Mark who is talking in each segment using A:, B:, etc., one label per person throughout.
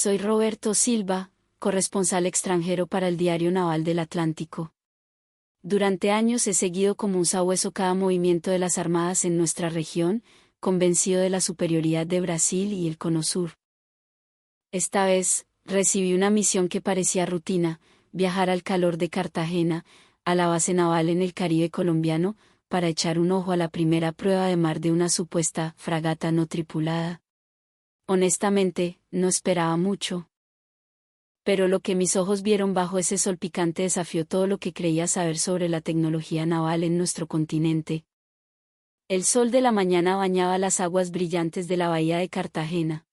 A: Soy Roberto Silva, corresponsal extranjero para el Diario Naval del Atlántico. Durante años he seguido como un sabueso cada movimiento de las armadas en nuestra región, convencido de la superioridad de Brasil y el Cono Sur. Esta vez, recibí una misión que parecía rutina: viajar al calor de Cartagena, a la base naval en el Caribe colombiano, para echar un ojo a la primera prueba de mar de una supuesta fragata no tripulada. Honestamente, no esperaba mucho. Pero lo que mis ojos vieron bajo ese sol picante desafió todo lo que creía saber sobre la tecnología naval en nuestro continente. El sol de la mañana bañaba las aguas brillantes de la bahía de Cartagena.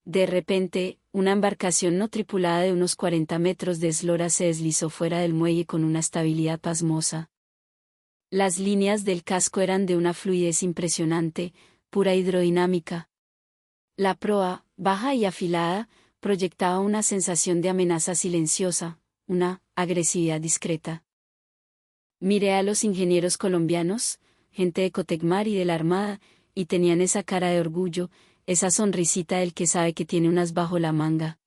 A: De repente, una embarcación no tripulada de unos 40 metros de eslora se deslizó fuera del muelle con una estabilidad pasmosa. Las líneas del casco eran de una fluidez impresionante, pura hidrodinámica. La proa, baja y afilada, proyectaba una sensación de amenaza silenciosa, una agresividad discreta. Miré a los ingenieros colombianos, gente de Cotecmar y de la Armada, y tenían esa cara de orgullo, esa sonrisita del que sabe que tiene un as bajo la manga.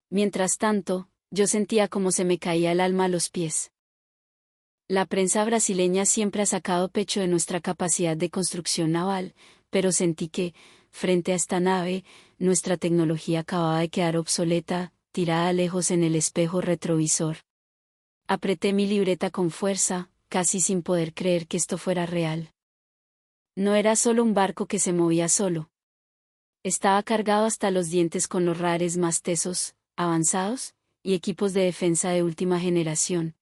A: Mientras tanto, yo sentía como se me caía el alma a los pies. La prensa brasileña siempre ha sacado pecho de nuestra capacidad de construcción naval, pero sentí que, frente a esta nave, nuestra tecnología acababa de quedar obsoleta, tirada lejos en el espejo retrovisor. Apreté mi libreta con fuerza, casi sin poder creer que esto fuera real. No era solo un barco que se movía solo. Estaba cargado hasta los dientes con los radares más tesos, avanzados, y equipos de defensa de última generación.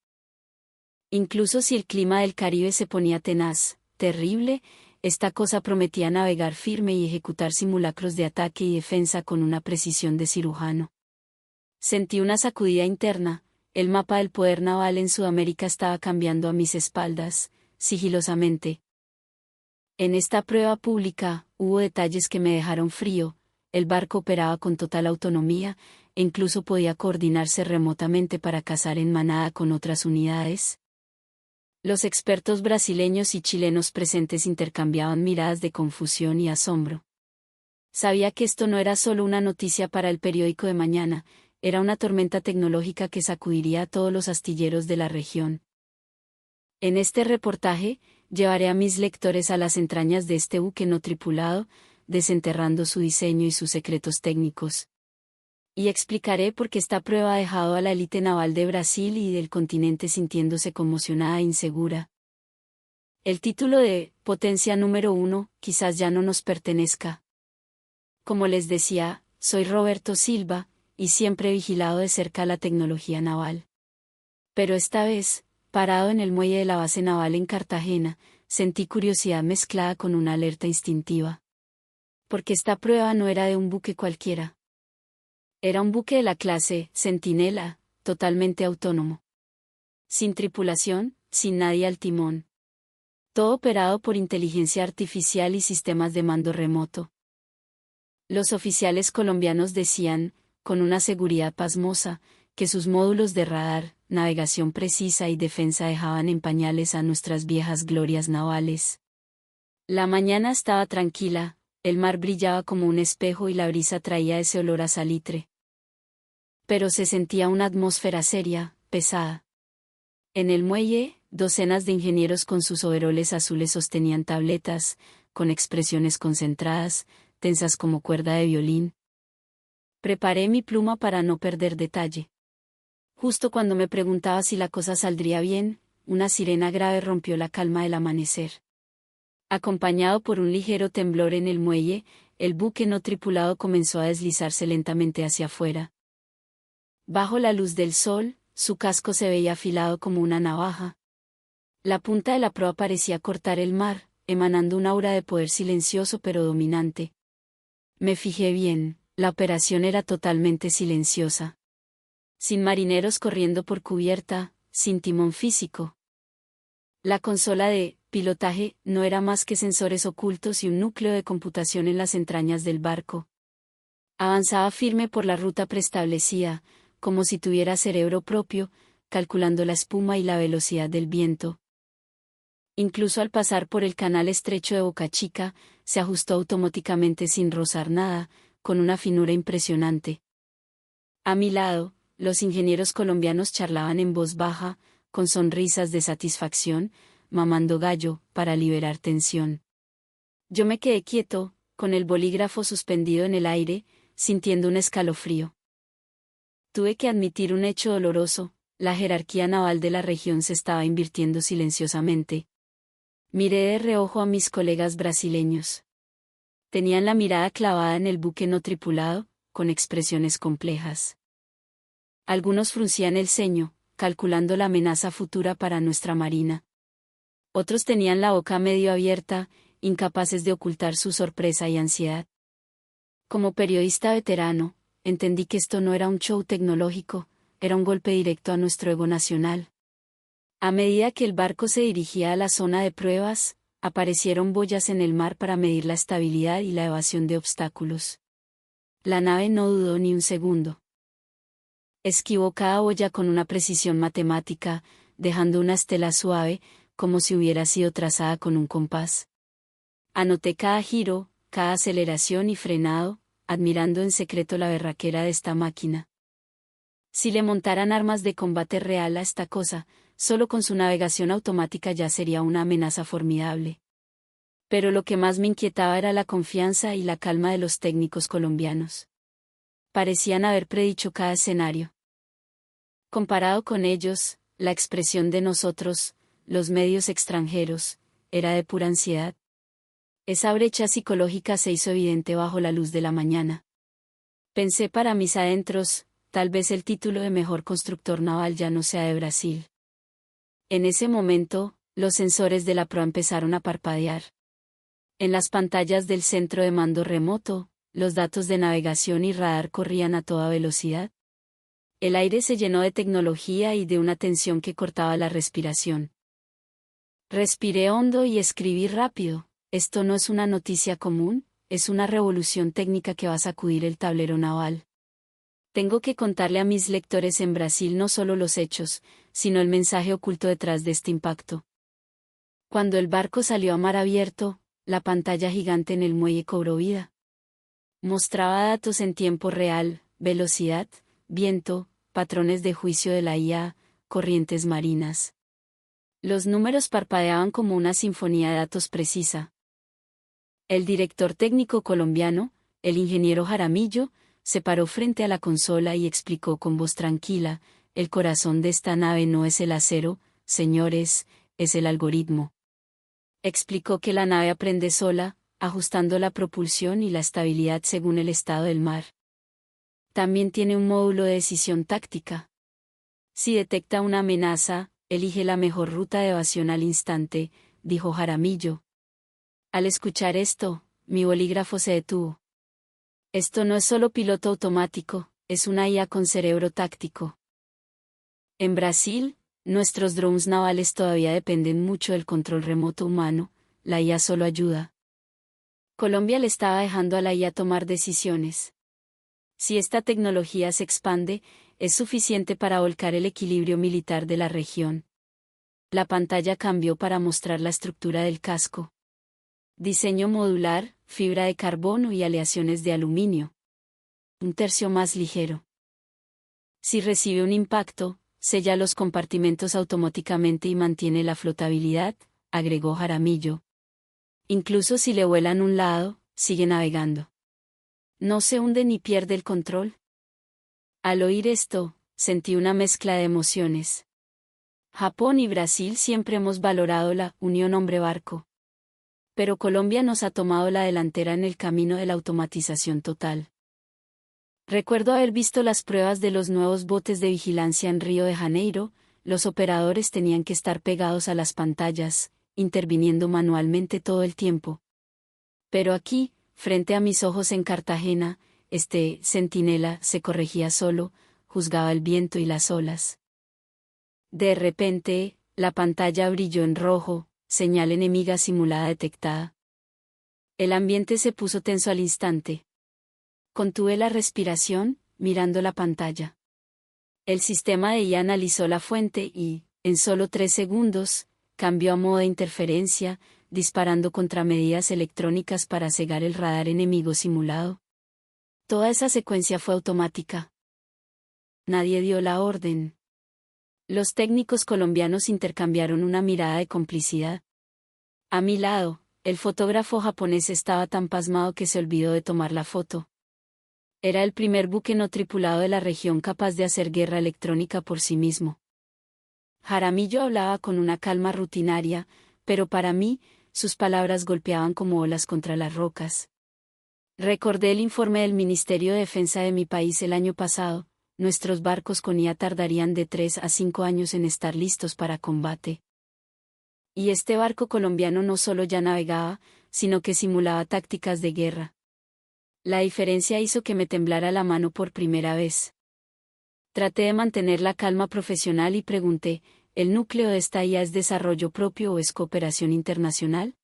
A: Incluso si el clima del Caribe se ponía tenaz, terrible, esta cosa prometía navegar firme y ejecutar simulacros de ataque y defensa con una precisión de cirujano. Sentí una sacudida interna. El mapa del poder naval en Sudamérica estaba cambiando a mis espaldas, sigilosamente. En esta prueba pública, hubo detalles que me dejaron frío. El barco operaba con total autonomía, e incluso podía coordinarse remotamente para cazar en manada con otras unidades. Los expertos brasileños y chilenos presentes intercambiaban miradas de confusión y asombro. Sabía que esto no era solo una noticia para el periódico de mañana, era una tormenta tecnológica que sacudiría a todos los astilleros de la región. En este reportaje, llevaré a mis lectores a las entrañas de este buque no tripulado, desenterrando su diseño y sus secretos técnicos. Y explicaré por qué esta prueba ha dejado a la élite naval de Brasil y del continente sintiéndose conmocionada e insegura. El título de Potencia número 1 quizás ya no nos pertenezca. Como les decía, soy Roberto Silva, y siempre he vigilado de cerca la tecnología naval. Pero esta vez, parado en el muelle de la base naval en Cartagena, sentí curiosidad mezclada con una alerta instintiva. Porque esta prueba no era de un buque cualquiera. Era un buque de la clase Centinela, totalmente autónomo. Sin tripulación, sin nadie al timón. Todo operado por inteligencia artificial y sistemas de mando remoto. Los oficiales colombianos decían, con una seguridad pasmosa, que sus módulos de radar, navegación precisa y defensa dejaban en pañales a nuestras viejas glorias navales. La mañana estaba tranquila, el mar brillaba como un espejo y la brisa traía ese olor a salitre. Pero se sentía una atmósfera seria, pesada. En el muelle, docenas de ingenieros con sus overoles azules sostenían tabletas, con expresiones concentradas, tensas como cuerda de violín. Preparé mi pluma para no perder detalle. Justo cuando me preguntaba si la cosa saldría bien, una sirena grave rompió la calma del amanecer. Acompañado por un ligero temblor en el muelle, el buque no tripulado comenzó a deslizarse lentamente hacia afuera. Bajo la luz del sol, su casco se veía afilado como una navaja. La punta de la proa parecía cortar el mar, emanando un aura de poder silencioso pero dominante. Me fijé bien, la operación era totalmente silenciosa. Sin marineros corriendo por cubierta, sin timón físico. La consola de pilotaje no era más que sensores ocultos y un núcleo de computación en las entrañas del barco. Avanzaba firme por la ruta preestablecida, como si tuviera cerebro propio, calculando la espuma y la velocidad del viento. Incluso al pasar por el canal estrecho de Boca Chica, se ajustó automáticamente sin rozar nada, con una finura impresionante. A mi lado, los ingenieros colombianos charlaban en voz baja, con sonrisas de satisfacción, mamando gallo, para liberar tensión. Yo me quedé quieto, con el bolígrafo suspendido en el aire, sintiendo un escalofrío. Tuve que admitir un hecho doloroso: la jerarquía naval de la región se estaba invirtiendo silenciosamente. Miré de reojo a mis colegas brasileños. Tenían la mirada clavada en el buque no tripulado, con expresiones complejas. Algunos fruncían el ceño, calculando la amenaza futura para nuestra marina. Otros tenían la boca medio abierta, incapaces de ocultar su sorpresa y ansiedad. Como periodista veterano, entendí que esto no era un show tecnológico, era un golpe directo a nuestro ego nacional. A medida que el barco se dirigía a la zona de pruebas, aparecieron boyas en el mar para medir la estabilidad y la evasión de obstáculos. La nave no dudó ni un segundo. Esquivó cada boya con una precisión matemática, dejando una estela suave, como si hubiera sido trazada con un compás. Anoté cada giro, cada aceleración y frenado, admirando en secreto la berraquera de esta máquina. Si le montaran armas de combate real a esta cosa, solo con su navegación automática ya sería una amenaza formidable. Pero lo que más me inquietaba era la confianza y la calma de los técnicos colombianos. Parecían haber predicho cada escenario. Comparado con ellos, la expresión de nosotros, los medios extranjeros, era de pura ansiedad. Esa brecha psicológica se hizo evidente bajo la luz de la mañana. Pensé para mis adentros, tal vez el título de mejor constructor naval ya no sea de Brasil. En ese momento, los sensores de la proa empezaron a parpadear. En las pantallas del centro de mando remoto, los datos de navegación y radar corrían a toda velocidad. El aire se llenó de tecnología y de una tensión que cortaba la respiración. Respiré hondo y escribí rápido: esto no es una noticia común, es una revolución técnica que va a sacudir el tablero naval. Tengo que contarle a mis lectores en Brasil no solo los hechos, sino el mensaje oculto detrás de este impacto. Cuando el barco salió a mar abierto, la pantalla gigante en el muelle cobró vida. Mostraba datos en tiempo real: velocidad, viento, patrones de juicio de la IA, corrientes marinas. Los números parpadeaban como una sinfonía de datos precisa. El director técnico colombiano, el ingeniero Jaramillo, se paró frente a la consola y explicó con voz tranquila: el corazón de esta nave no es el acero, señores, es el algoritmo. Explicó que la nave aprende sola, ajustando la propulsión y la estabilidad según el estado del mar. También tiene un módulo de decisión táctica. Si detecta una amenaza, elige la mejor ruta de evasión al instante, dijo Jaramillo. Al escuchar esto, mi bolígrafo se detuvo. Esto no es solo piloto automático, es una IA con cerebro táctico. En Brasil, nuestros drones navales todavía dependen mucho del control remoto humano, la IA solo ayuda. Colombia le estaba dejando a la IA tomar decisiones. Si esta tecnología se expande, es suficiente para volcar el equilibrio militar de la región. La pantalla cambió para mostrar la estructura del casco. Diseño modular, fibra de carbono y aleaciones de aluminio. Un tercio más ligero. Si recibe un impacto, sella los compartimentos automáticamente y mantiene la flotabilidad, agregó Jaramillo. Incluso si le vuelan un lado, sigue navegando. No se hunde ni pierde el control. Al oír esto, sentí una mezcla de emociones. Japón y Brasil siempre hemos valorado la unión hombre-barco. Pero Colombia nos ha tomado la delantera en el camino de la automatización total. Recuerdo haber visto las pruebas de los nuevos botes de vigilancia en Río de Janeiro. Los operadores tenían que estar pegados a las pantallas, interviniendo manualmente todo el tiempo. Pero aquí, frente a mis ojos en Cartagena, este centinela se corregía solo, juzgaba el viento y las olas. De repente, la pantalla brilló en rojo, señal enemiga simulada detectada. El ambiente se puso tenso al instante. Contuve la respiración, mirando la pantalla. El sistema de IA analizó la fuente y, en solo 3 segundos, cambió a modo de interferencia, disparando contramedidas electrónicas para cegar el radar enemigo simulado. Toda esa secuencia fue automática. Nadie dio la orden. Los técnicos colombianos intercambiaron una mirada de complicidad. A mi lado, el fotógrafo japonés estaba tan pasmado que se olvidó de tomar la foto. Era el primer buque no tripulado de la región capaz de hacer guerra electrónica por sí mismo. Jaramillo hablaba con una calma rutinaria, pero para mí, sus palabras golpeaban como olas contra las rocas. Recordé el informe del Ministerio de Defensa de mi país el año pasado: nuestros barcos con IA tardarían de 3 a 5 años en estar listos para combate. Y este barco colombiano no solo ya navegaba, sino que simulaba tácticas de guerra. La diferencia hizo que me temblara la mano por primera vez. Traté de mantener la calma profesional y pregunté: ¿el núcleo de esta IA es desarrollo propio o es cooperación internacional?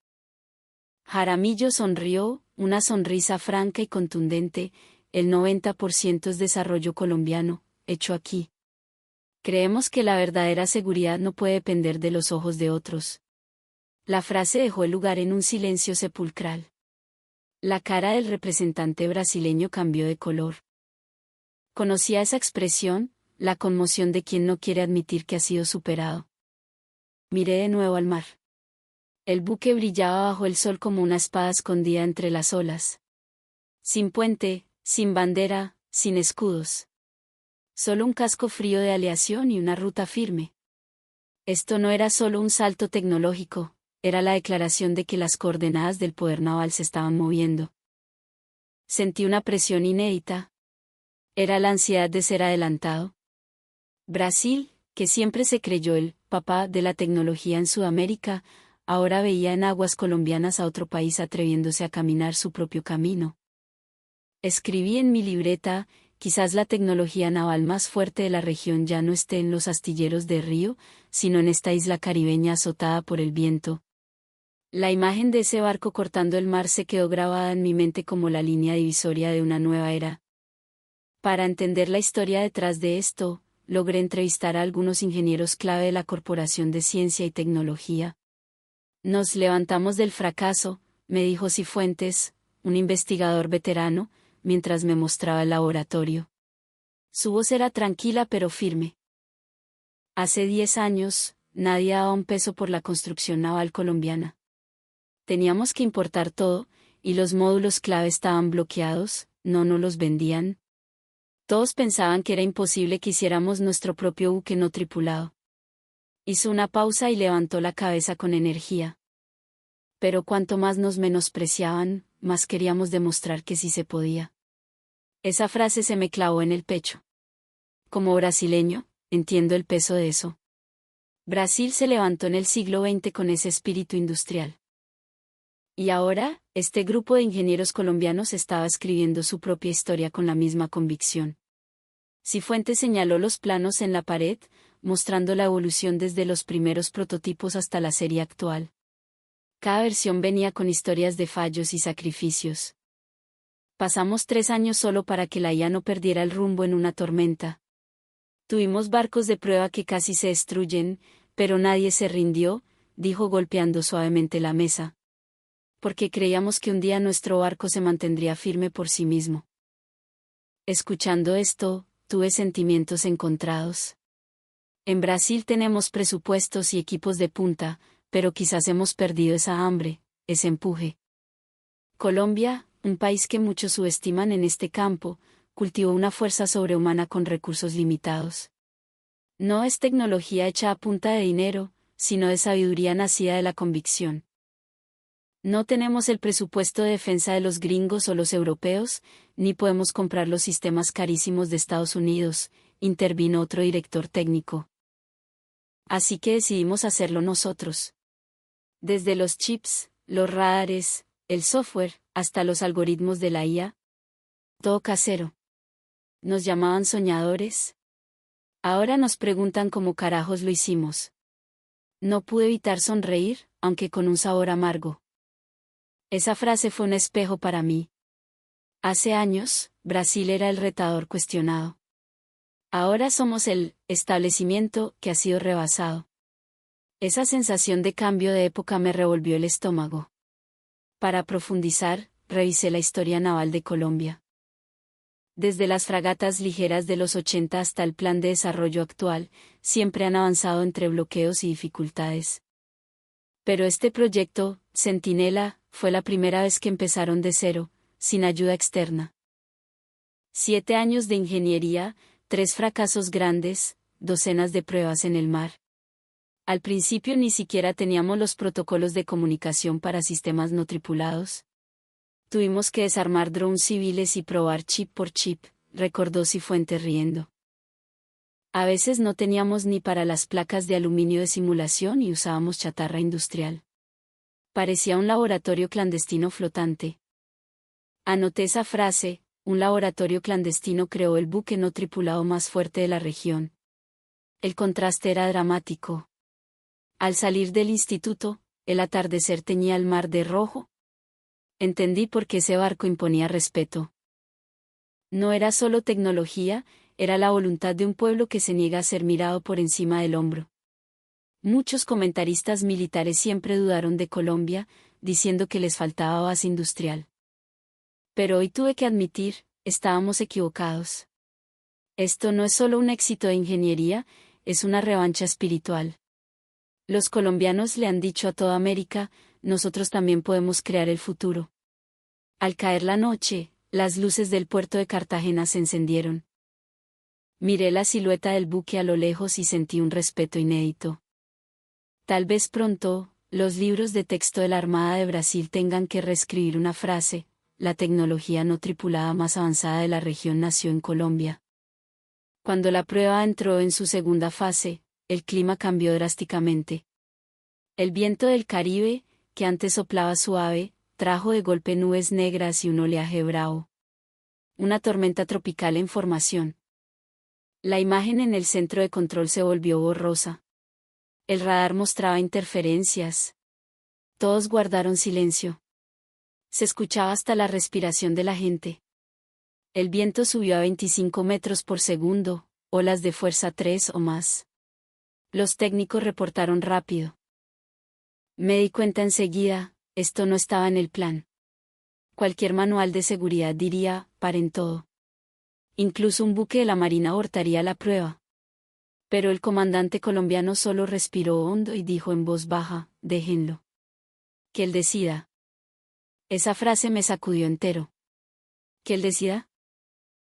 A: Jaramillo sonrió, una sonrisa franca y contundente: el 90% es desarrollo colombiano, hecho aquí. Creemos que la verdadera seguridad no puede depender de los ojos de otros. La frase dejó el lugar en un silencio sepulcral. La cara del representante brasileño cambió de color. Conocía esa expresión, la conmoción de quien no quiere admitir que ha sido superado. Miré de nuevo al mar. El buque brillaba bajo el sol como una espada escondida entre las olas. Sin puente, sin bandera, sin escudos. Solo un casco frío de aleación y una ruta firme. Esto no era solo un salto tecnológico, era la declaración de que las coordenadas del poder naval se estaban moviendo. Sentí una presión inédita. Era la ansiedad de ser adelantado. Brasil, que siempre se creyó el papá de la tecnología en Sudamérica, ahora veía en aguas colombianas a otro país atreviéndose a caminar su propio camino. Escribí en mi libreta: quizás la tecnología naval más fuerte de la región ya no esté en los astilleros de Río, sino en esta isla caribeña azotada por el viento. La imagen de ese barco cortando el mar se quedó grabada en mi mente como la línea divisoria de una nueva era. Para entender la historia detrás de esto, logré entrevistar a algunos ingenieros clave de la Corporación de Ciencia y Tecnología. Nos levantamos del fracaso, me dijo Cifuentes, un investigador veterano, mientras me mostraba el laboratorio. Su voz era tranquila pero firme. Hace 10 años, nadie daba un peso por la construcción naval colombiana. Teníamos que importar todo, y los módulos clave estaban bloqueados, no nos los vendían. Todos pensaban que era imposible que hiciéramos nuestro propio buque no tripulado. Hizo una pausa y levantó la cabeza con energía. Pero cuanto más nos menospreciaban, más queríamos demostrar que sí se podía. Esa frase se me clavó en el pecho. Como brasileño, entiendo el peso de eso. Brasil se levantó en el siglo XX con ese espíritu industrial. Y ahora, este grupo de ingenieros colombianos estaba escribiendo su propia historia con la misma convicción. Cifuentes señaló los planos en la pared, mostrando la evolución desde los primeros prototipos hasta la serie actual. Cada versión venía con historias de fallos y sacrificios. Pasamos 3 años solo para que la IA no perdiera el rumbo en una tormenta. Tuvimos barcos de prueba que casi se destruyen, pero nadie se rindió, dijo golpeando suavemente la mesa. Porque creíamos que un día nuestro barco se mantendría firme por sí mismo. Escuchando esto, tuve sentimientos encontrados. En Brasil tenemos presupuestos y equipos de punta, pero quizás hemos perdido esa hambre, ese empuje. Colombia, un país que muchos subestiman en este campo, cultivó una fuerza sobrehumana con recursos limitados. No es tecnología hecha a punta de dinero, sino de sabiduría nacida de la convicción. No tenemos el presupuesto de defensa de los gringos o los europeos, ni podemos comprar los sistemas carísimos de Estados Unidos, intervino otro director técnico. Así que decidimos hacerlo nosotros. Desde los chips, los radares, el software, hasta los algoritmos de la IA. Todo casero. Nos llamaban soñadores. Ahora nos preguntan cómo carajos lo hicimos. No pude evitar sonreír, aunque con un sabor amargo. Esa frase fue un espejo para mí. Hace años, Brasil era el retador cuestionado. Ahora somos el establecimiento que ha sido rebasado. Esa sensación de cambio de época me revolvió el estómago. Para profundizar, revisé la historia naval de Colombia. Desde las fragatas ligeras de los 80 hasta el plan de desarrollo actual, siempre han avanzado entre bloqueos y dificultades. Pero este proyecto, Centinela, fue la primera vez que empezaron de cero, sin ayuda externa. 7 años de ingeniería, 3 fracasos grandes, docenas de pruebas en el mar. Al principio ni siquiera teníamos los protocolos de comunicación para sistemas no tripulados. Tuvimos que desarmar drones civiles y probar chip por chip, recordó Cifuentes riendo. A veces no teníamos ni para las placas de aluminio de simulación y usábamos chatarra industrial. Parecía un laboratorio clandestino flotante. Anoté esa frase, un laboratorio clandestino creó el buque no tripulado más fuerte de la región. El contraste era dramático. Al salir del instituto, el atardecer teñía el mar de rojo. Entendí por qué ese barco imponía respeto. No era solo tecnología, era la voluntad de un pueblo que se niega a ser mirado por encima del hombro. Muchos comentaristas militares siempre dudaron de Colombia, diciendo que les faltaba base industrial. Pero hoy tuve que admitir, estábamos equivocados. Esto no es solo un éxito de ingeniería, es una revancha espiritual. Los colombianos le han dicho a toda América, nosotros también podemos crear el futuro. Al caer la noche, las luces del puerto de Cartagena se encendieron. Miré la silueta del buque a lo lejos y sentí un respeto inédito. Tal vez pronto, los libros de texto de la Armada de Brasil tengan que reescribir una frase, la tecnología no tripulada más avanzada de la región nació en Colombia. Cuando la prueba entró en su segunda fase, el clima cambió drásticamente. El viento del Caribe, que antes soplaba suave, trajo de golpe nubes negras y un oleaje bravo. Una tormenta tropical en formación. La imagen en el centro de control se volvió borrosa. El radar mostraba interferencias. Todos guardaron silencio. Se escuchaba hasta la respiración de la gente. El viento subió a 25 metros por segundo, olas de fuerza 3 o más. Los técnicos reportaron rápido. Me di cuenta enseguida, esto no estaba en el plan. Cualquier manual de seguridad diría, paren todo. Incluso un buque de la Marina abortaría la prueba. Pero el comandante colombiano solo respiró hondo y dijo en voz baja, déjenlo. Que él decida. Esa frase me sacudió entero. ¿Que él decida?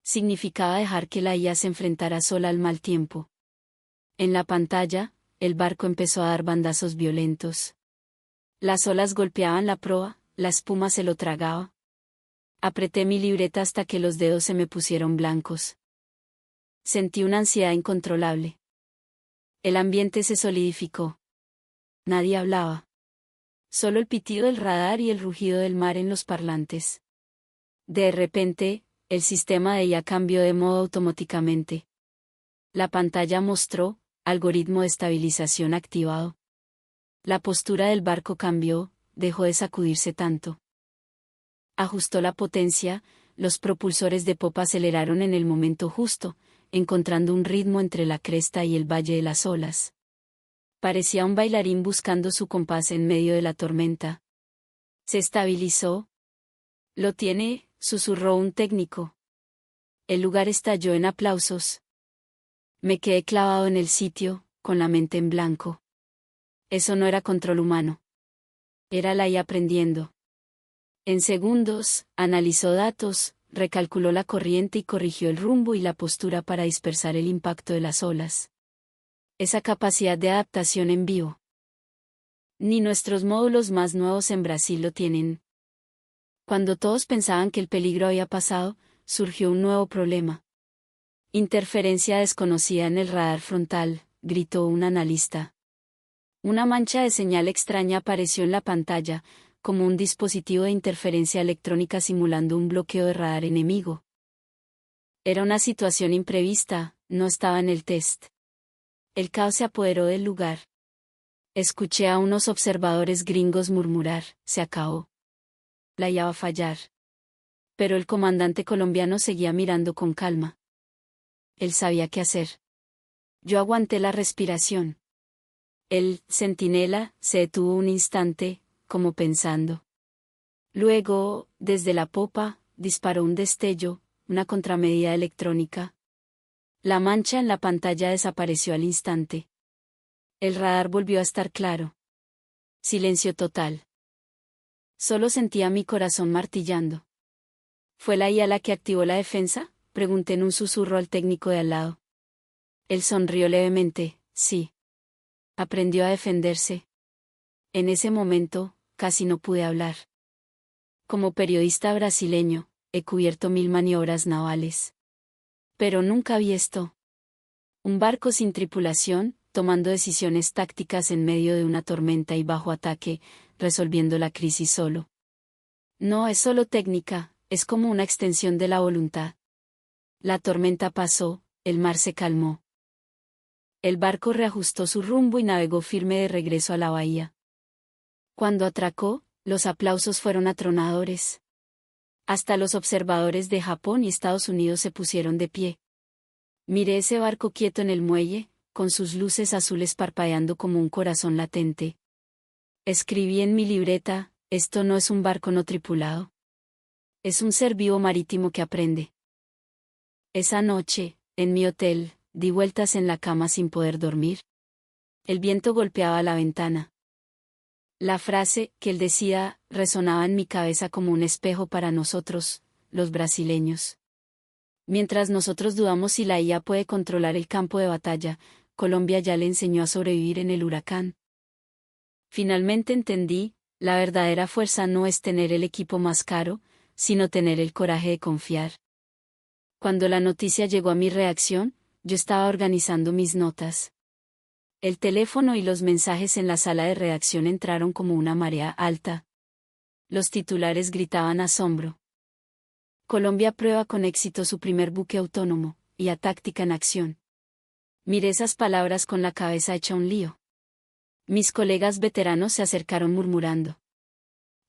A: Significaba dejar que la IA se enfrentara sola al mal tiempo. En la pantalla, el barco empezó a dar bandazos violentos. Las olas golpeaban la proa, la espuma se lo tragaba. Apreté mi libreta hasta que los dedos se me pusieron blancos. Sentí una ansiedad incontrolable. El ambiente se solidificó. Nadie hablaba. Solo el pitido del radar y el rugido del mar en los parlantes. De repente, el sistema de IA cambió de modo automáticamente. La pantalla mostró, algoritmo de estabilización activado. La postura del barco cambió, dejó de sacudirse tanto. Ajustó la potencia, los propulsores de popa aceleraron en el momento justo, encontrando un ritmo entre la cresta y el valle de las olas. Parecía un bailarín buscando su compás en medio de la tormenta. Se estabilizó. Lo tiene, susurró un técnico. El lugar estalló en aplausos. Me quedé clavado en el sitio, con la mente en blanco. Eso no era control humano. Era la IA aprendiendo. En segundos, analizó datos, recalculó la corriente y corrigió el rumbo y la postura para dispersar el impacto de las olas. Esa capacidad de adaptación en vivo. Ni nuestros módulos más nuevos en Brasil lo tienen. Cuando todos pensaban que el peligro había pasado, surgió un nuevo problema. Interferencia desconocida en el radar frontal, gritó un analista. Una mancha de señal extraña apareció en la pantalla, como un dispositivo de interferencia electrónica simulando un bloqueo de radar enemigo. Era una situación imprevista, no estaba en el test. El caos se apoderó del lugar. Escuché a unos observadores gringos murmurar, se acabó. La IA va a fallar. Pero el comandante colombiano seguía mirando con calma. Él sabía qué hacer. Yo aguanté la respiración. El centinela se detuvo un instante, como pensando. Luego, desde la popa, disparó un destello, una contramedida electrónica. La mancha en la pantalla desapareció al instante. El radar volvió a estar claro. Silencio total. Solo sentía mi corazón martillando. ¿Fue la IA la que activó la defensa?, pregunté en un susurro al técnico de al lado. Él sonrió levemente. Sí. Aprendió a defenderse. En ese momento, casi no pude hablar. Como periodista brasileño, he cubierto 1000 maniobras navales. Pero nunca vi esto. Un barco sin tripulación, tomando decisiones tácticas en medio de una tormenta y bajo ataque, resolviendo la crisis solo. No es solo técnica, es como una extensión de la voluntad. La tormenta pasó, el mar se calmó. El barco reajustó su rumbo y navegó firme de regreso a la bahía. Cuando atracó, los aplausos fueron atronadores. Hasta los observadores de Japón y Estados Unidos se pusieron de pie. Miré ese barco quieto en el muelle, con sus luces azules parpadeando como un corazón latente. Escribí en mi libreta: esto no es un barco no tripulado. Es un ser vivo marítimo que aprende. Esa noche, en mi hotel, di vueltas en la cama sin poder dormir. El viento golpeaba la ventana. La frase que él decía resonaba en mi cabeza como un espejo para nosotros, los brasileños. Mientras nosotros dudamos si la IA puede controlar el campo de batalla, Colombia ya le enseñó a sobrevivir en el huracán. Finalmente entendí, la verdadera fuerza no es tener el equipo más caro, sino tener el coraje de confiar. Cuando la noticia llegó a mi redacción, yo estaba organizando mis notas. El teléfono y los mensajes en la sala de redacción entraron como una marea alta. Los titulares gritaban asombro. Colombia prueba con éxito su primer buque autónomo, IA táctica en acción. Miré esas palabras con la cabeza hecha un lío. Mis colegas veteranos se acercaron murmurando.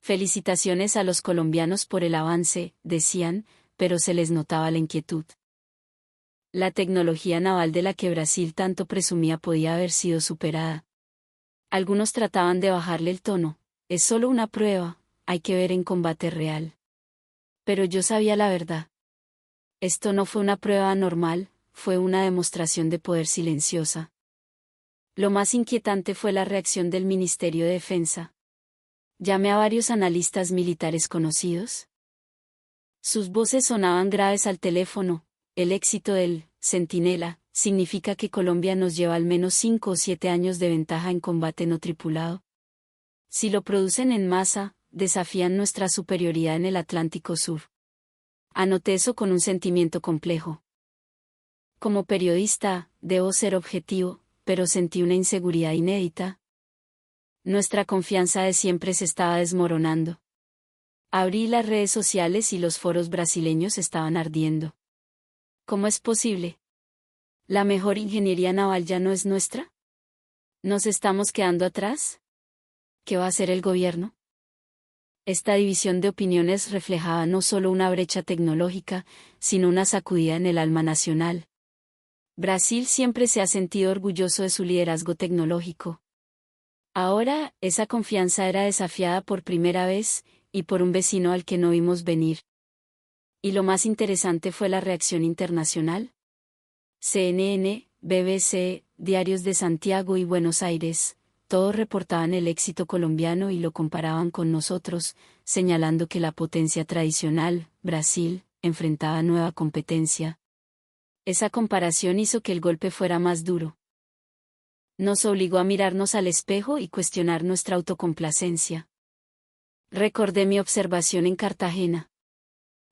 A: Felicitaciones a los colombianos por el avance, decían, pero se les notaba la inquietud. La tecnología naval de la que Brasil tanto presumía podía haber sido superada. Algunos trataban de bajarle el tono: es solo una prueba, hay que ver en combate real. Pero yo sabía la verdad. Esto no fue una prueba normal, fue una demostración de poder silenciosa. Lo más inquietante fue la reacción del Ministerio de Defensa. Llamé a varios analistas militares conocidos. Sus voces sonaban graves al teléfono. El éxito del Centinela significa que Colombia nos lleva al menos 5 o 7 años de ventaja en combate no tripulado. Si lo producen en masa, desafían nuestra superioridad en el Atlántico Sur. Anoté eso con un sentimiento complejo. Como periodista, debo ser objetivo, pero sentí una inseguridad inédita. Nuestra confianza de siempre se estaba desmoronando. Abrí las redes sociales y los foros brasileños estaban ardiendo. ¿Cómo es posible? ¿La mejor ingeniería naval ya no es nuestra? ¿Nos estamos quedando atrás? ¿Qué va a hacer el gobierno? Esta división de opiniones reflejaba no solo una brecha tecnológica, sino una sacudida en el alma nacional. Brasil siempre se ha sentido orgulloso de su liderazgo tecnológico. Ahora, esa confianza era desafiada por primera vez, y por un vecino al que no vimos venir. Y lo más interesante fue la reacción internacional. CNN, BBC, diarios de Santiago y Buenos Aires, todos reportaban el éxito colombiano y lo comparaban con nosotros, señalando que la potencia tradicional, Brasil, enfrentaba nueva competencia. Esa comparación hizo que el golpe fuera más duro. Nos obligó a mirarnos al espejo y cuestionar nuestra autocomplacencia. Recordé mi observación en Cartagena.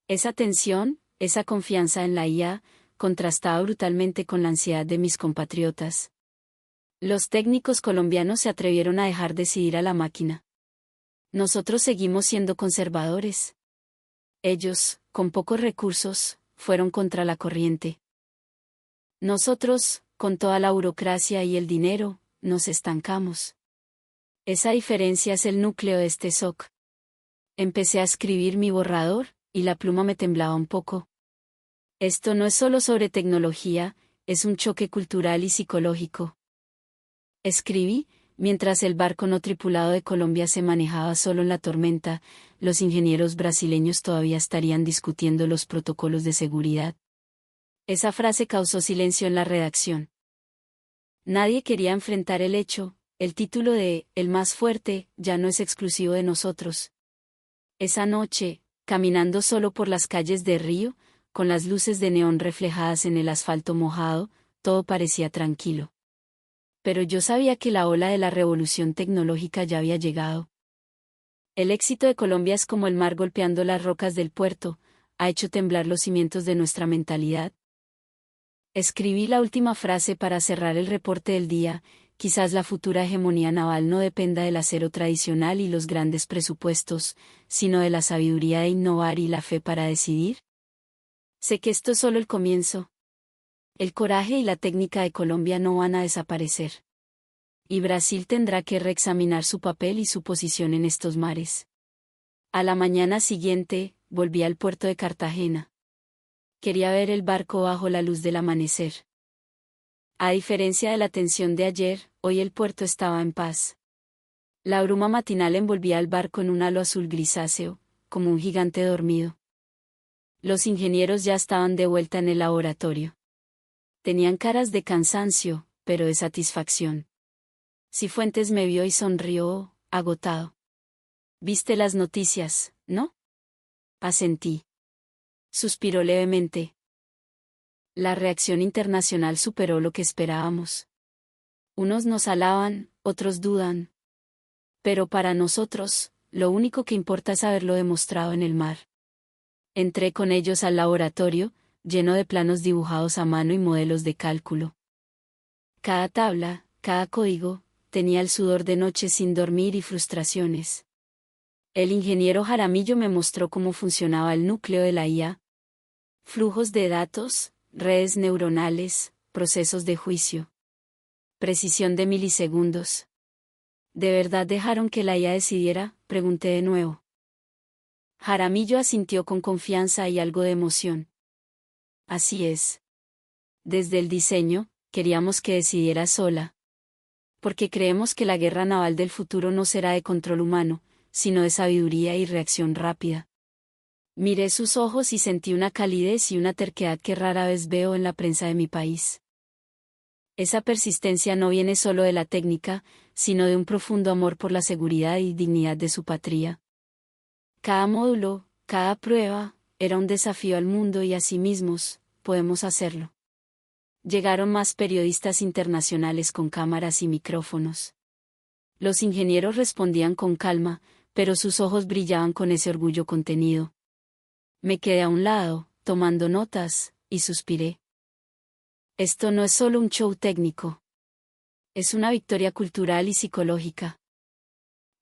A: Esa tensión, esa confianza en la IA, contrastaba brutalmente con la ansiedad de mis compatriotas. Los técnicos colombianos se atrevieron a dejar decidir a la máquina. Nosotros seguimos siendo conservadores. Ellos, con pocos recursos, fueron contra la corriente. Nosotros, con toda la burocracia y el dinero, nos estancamos. Esa diferencia es el núcleo de este SOC. Empecé a escribir mi borrador, y la pluma me temblaba un poco. Esto no es solo sobre tecnología, es un choque cultural y psicológico. Escribí: Mientras el barco no tripulado de Colombia se manejaba solo en la tormenta, los ingenieros brasileños todavía estarían discutiendo los protocolos de seguridad. Esa frase causó silencio en la redacción. Nadie quería enfrentar el hecho, el título de "El más fuerte" ya no es exclusivo de nosotros. Esa noche, caminando solo por las calles de Río, con las luces de neón reflejadas en el asfalto mojado, todo parecía tranquilo. Pero yo sabía que la ola de la revolución tecnológica ya había llegado. El éxito de Colombia es como el mar golpeando las rocas del puerto, ha hecho temblar los cimientos de nuestra mentalidad. Escribí la última frase para cerrar el reporte del día: quizás la futura hegemonía naval no dependa del acero tradicional y los grandes presupuestos, sino de la sabiduría de innovar y la fe para decidir. Sé que esto es solo el comienzo. El coraje y la técnica de Colombia no van a desaparecer. Y Brasil tendrá que reexaminar su papel y su posición en estos mares. A la mañana siguiente, volví al puerto de Cartagena. Quería ver el barco bajo la luz del amanecer. A diferencia de la tensión de ayer, hoy el puerto estaba en paz. La bruma matinal envolvía al barco en un halo azul grisáceo, como un gigante dormido. Los ingenieros ya estaban de vuelta en el laboratorio. Tenían caras de cansancio, pero de satisfacción. Cifuentes me vio y sonrió, agotado. «¿Viste las noticias, no?» Asentí. Suspiró levemente. La reacción internacional superó lo que esperábamos. Unos nos alaban, otros dudan. Pero para nosotros, lo único que importa es haberlo demostrado en el mar. Entré con ellos al laboratorio, lleno de planos dibujados a mano y modelos de cálculo. Cada tabla, cada código, tenía el sudor de noches sin dormir y frustraciones. El ingeniero Jaramillo me mostró cómo funcionaba el núcleo de la IA. Flujos de datos, redes neuronales, procesos de juicio. Precisión de milisegundos. ¿De verdad dejaron que la IA decidiera?, pregunté de nuevo. Jaramillo asintió con confianza y algo de emoción. Así es. Desde el diseño, queríamos que decidiera sola. Porque creemos que la guerra naval del futuro no será de control humano, sino de sabiduría y reacción rápida. Miré sus ojos y sentí una calidez y una terquedad que rara vez veo en la prensa de mi país. Esa persistencia no viene solo de la técnica, sino de un profundo amor por la seguridad y dignidad de su patria. Cada módulo, cada prueba, era un desafío al mundo y a sí mismos. Podemos hacerlo. Llegaron más periodistas internacionales con cámaras y micrófonos. Los ingenieros respondían con calma, pero sus ojos brillaban con ese orgullo contenido. Me quedé a un lado, tomando notas, y suspiré. Esto no es solo un show técnico. Es una victoria cultural y psicológica.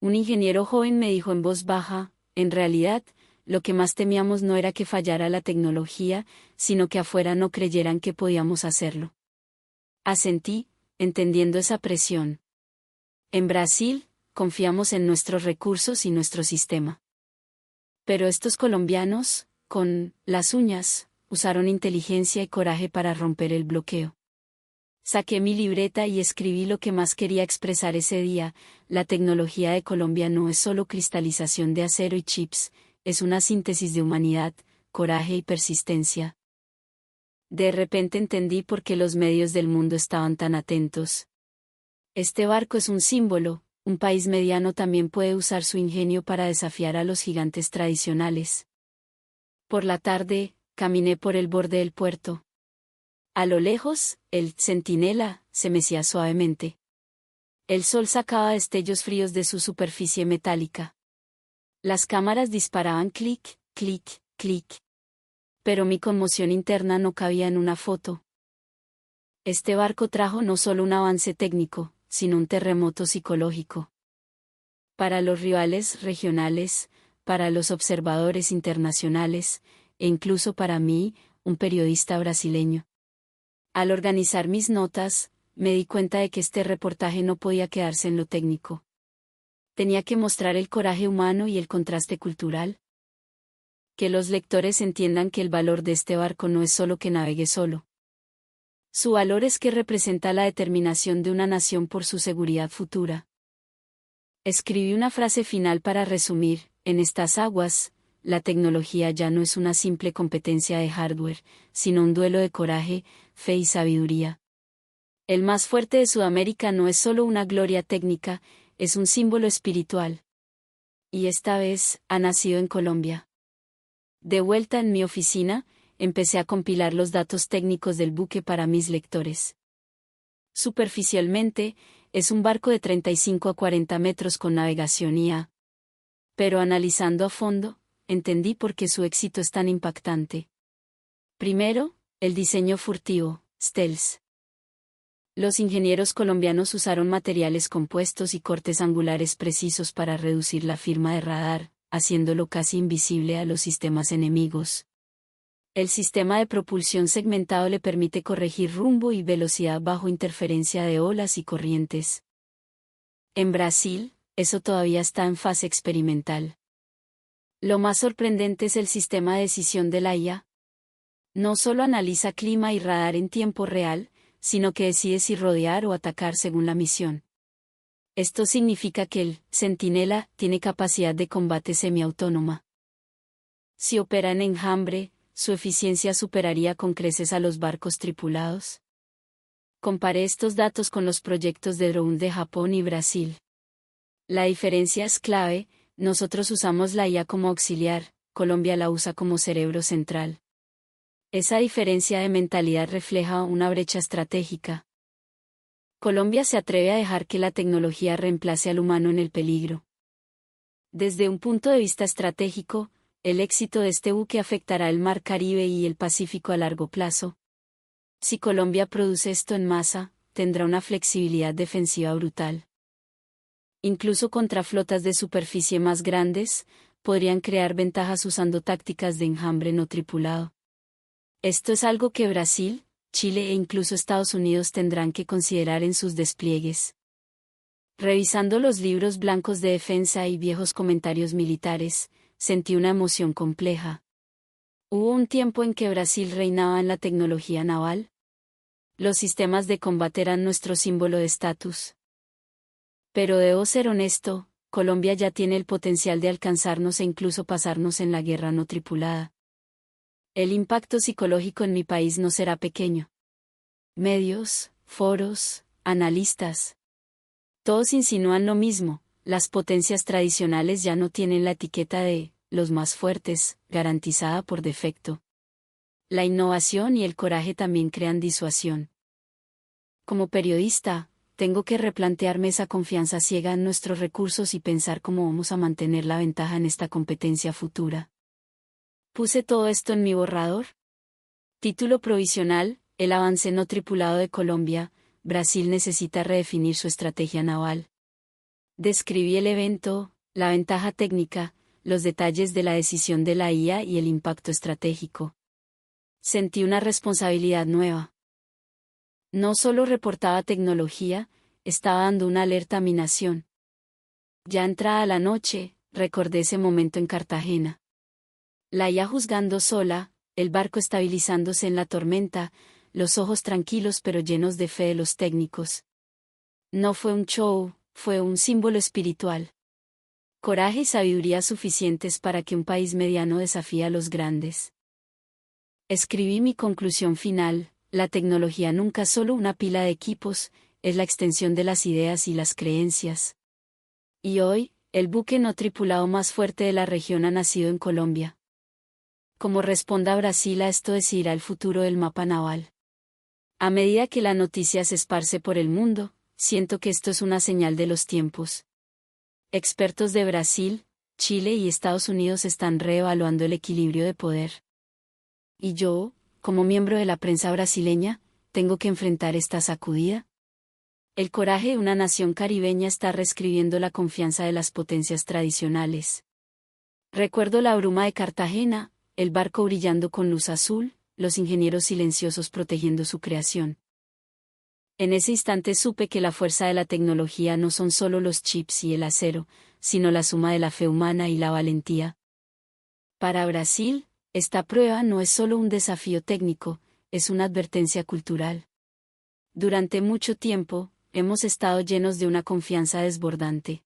A: Un ingeniero joven me dijo en voz baja: en realidad, lo que más temíamos no era que fallara la tecnología, sino que afuera no creyeran que podíamos hacerlo. Asentí, entendiendo esa presión. En Brasil, confiamos en nuestros recursos y nuestro sistema. Pero estos colombianos, con las uñas, usaron inteligencia y coraje para romper el bloqueo. Saqué mi libreta y escribí lo que más quería expresar ese día: la tecnología de Colombia no es solo cristalización de acero y chips, es una síntesis de humanidad, coraje y persistencia. De repente entendí por qué los medios del mundo estaban tan atentos. Este barco es un símbolo: un país mediano también puede usar su ingenio para desafiar a los gigantes tradicionales. Por la tarde, caminé por el borde del puerto. A lo lejos, el centinela se mecía suavemente. El sol sacaba destellos fríos de su superficie metálica. Las cámaras disparaban clic, clic, clic. Pero mi conmoción interna no cabía en una foto. Este barco trajo no solo un avance técnico, sino un terremoto psicológico. Para los rivales regionales, para los observadores internacionales, e incluso para mí, un periodista brasileño. Al organizar mis notas, me di cuenta de que este reportaje no podía quedarse en lo técnico. Tenía que mostrar el coraje humano y el contraste cultural. Que los lectores entiendan que el valor de este barco no es solo que navegue solo. Su valor es que representa la determinación de una nación por su seguridad futura. Escribí una frase final para resumir: en estas aguas, la tecnología ya no es una simple competencia de hardware, sino un duelo de coraje, fe y sabiduría. El más fuerte de Sudamérica no es solo una gloria técnica, es un símbolo espiritual. Y esta vez, ha nacido en Colombia. De vuelta en mi oficina, empecé a compilar los datos técnicos del buque para mis lectores. Superficialmente, es un barco de 35 a 40 metros con navegación IA. Pero analizando a fondo, entendí por qué su éxito es tan impactante. Primero, el diseño furtivo, stealth. Los ingenieros colombianos usaron materiales compuestos y cortes angulares precisos para reducir la firma de radar, haciéndolo casi invisible a los sistemas enemigos. El sistema de propulsión segmentado le permite corregir rumbo y velocidad bajo interferencia de olas y corrientes. En Brasil, eso todavía está en fase experimental. Lo más sorprendente es el sistema de decisión de la IA. No solo analiza clima y radar en tiempo real, sino que decide si rodear o atacar según la misión. Esto significa que el Centinela tiene capacidad de combate semiautónoma. Si opera en enjambre, su eficiencia superaría con creces a los barcos tripulados. Comparé estos datos con los proyectos de drone de Japón y Brasil. La diferencia es clave: nosotros usamos la IA como auxiliar, Colombia la usa como cerebro central. Esa diferencia de mentalidad refleja una brecha estratégica. Colombia se atreve a dejar que la tecnología reemplace al humano en el peligro. Desde un punto de vista estratégico, el éxito de este buque afectará el Mar Caribe y el Pacífico a largo plazo. Si Colombia produce esto en masa, tendrá una flexibilidad defensiva brutal. Incluso contra flotas de superficie más grandes, podrían crear ventajas usando tácticas de enjambre no tripulado. Esto es algo que Brasil, Chile e incluso Estados Unidos tendrán que considerar en sus despliegues. Revisando los libros blancos de defensa y viejos comentarios militares, sentí una emoción compleja. ¿Hubo un tiempo en que Brasil reinaba en la tecnología naval? Los sistemas de combate eran nuestro símbolo de estatus. Pero debo ser honesto, Colombia ya tiene el potencial de alcanzarnos e incluso pasarnos en la guerra no tripulada. El impacto psicológico en mi país no será pequeño. Medios, foros, analistas. Todos insinúan lo mismo: las potencias tradicionales ya no tienen la etiqueta de los más fuertes, garantizada por defecto. La innovación y el coraje también crean disuasión. Como periodista, tengo que replantearme esa confianza ciega en nuestros recursos y pensar cómo vamos a mantener la ventaja en esta competencia futura. Puse todo esto en mi borrador. Título provisional: el avance no tripulado de Colombia. Brasil necesita redefinir su estrategia naval. Describí el evento, la ventaja técnica, los detalles de la decisión de la IA y el impacto estratégico. Sentí una responsabilidad nueva. No solo reportaba tecnología, estaba dando una alerta a mi nación. Ya entrada la noche, recordé ese momento en Cartagena. La IA juzgando sola, el barco estabilizándose en la tormenta, los ojos tranquilos pero llenos de fe de los técnicos. No fue un show, fue un símbolo espiritual. Coraje y sabiduría suficientes para que un país mediano desafíe a los grandes. Escribí mi conclusión final: la tecnología nunca es solo una pila de equipos, es la extensión de las ideas y las creencias. Y hoy, el buque no tripulado más fuerte de la región ha nacido en Colombia. Como responda Brasil a esto, decidirá el futuro del mapa naval. A medida que la noticia se esparce por el mundo, siento que esto es una señal de los tiempos. Expertos de Brasil, Chile y Estados Unidos están reevaluando el equilibrio de poder. Y yo, como miembro de la prensa brasileña, tengo que enfrentar esta sacudida. El coraje de una nación caribeña está reescribiendo la confianza de las potencias tradicionales. Recuerdo la bruma de Cartagena, el barco brillando con luz azul, los ingenieros silenciosos protegiendo su creación. En ese instante supe que la fuerza de la tecnología no son solo los chips y el acero, sino la suma de la fe humana y la valentía. Para Brasil, esta prueba no es solo un desafío técnico, es una advertencia cultural. Durante mucho tiempo, hemos estado llenos de una confianza desbordante.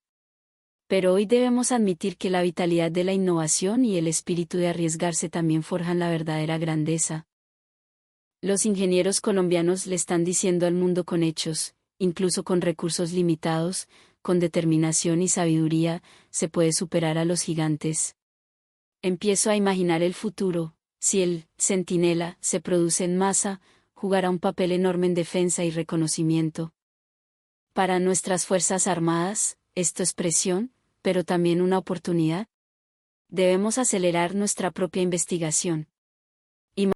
A: Pero hoy debemos admitir que la vitalidad de la innovación y el espíritu de arriesgarse también forjan la verdadera grandeza. Los ingenieros colombianos le están diciendo al mundo con hechos, incluso con recursos limitados, con determinación y sabiduría, se puede superar a los gigantes. Empiezo a imaginar el futuro. Si el Centinela se produce en masa, jugará un papel enorme en defensa y reconocimiento. Para nuestras Fuerzas Armadas, esto es presión, pero también una oportunidad. Debemos acelerar nuestra propia investigación.